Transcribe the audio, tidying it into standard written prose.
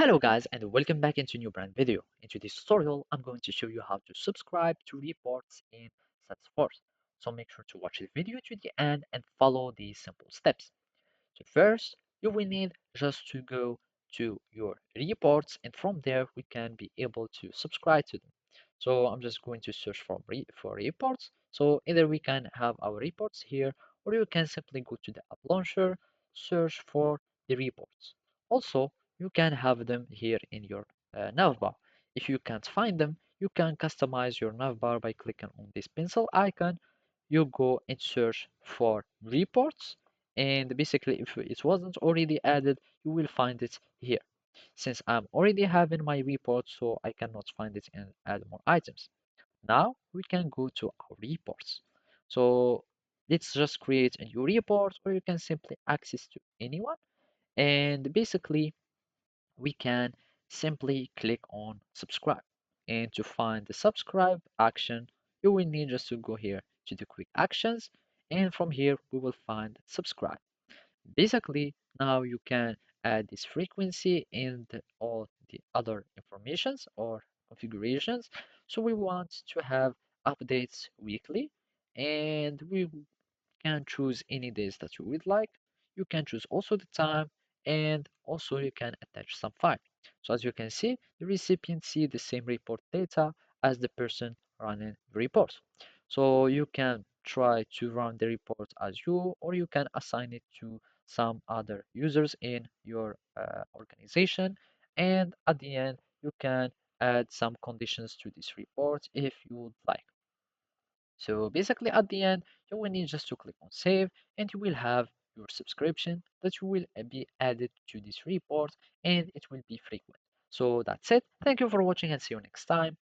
Hello guys and welcome back into a new brand video. In today's tutorial, I'm going to show you how to subscribe to reports in Salesforce. So make sure to watch the video to the end and follow these simple steps. So first, you will need just to go to your reports and from there we can be able to subscribe to them. So I'm just going to search for reports. So either we can have our reports here or you can simply go to the app launcher, search for the reports. Also, you can have them here in your navbar. If you can't find them, you can customize your navbar by clicking on this pencil icon. You go and search for reports and basically if it wasn't already added you will find it here. Since I'm already having my report, so I cannot find it and add more items. Now we can go to our reports. So let's just create a new report or you can simply access to anyone, and basically we can simply click on subscribe. And to find the subscribe action, you will need just to go here to the quick actions, and from here we will find subscribe. Basically, now you can add this frequency and all the other informations or configurations. So we want to have updates weekly, and we can choose any days that you would like. You can choose also the time, and also you can attach some file. So as you can see, the recipient see the same report data as the person running the report. So you can try to run the report as you, or you can assign it to some other users in your organization. And at the end, you can add some conditions to this report if you would like. So basically at the end, you will need just to click on save and you will have your subscription that will be added to this report and it will be frequent. So that's it. Thank you for watching and see you next time.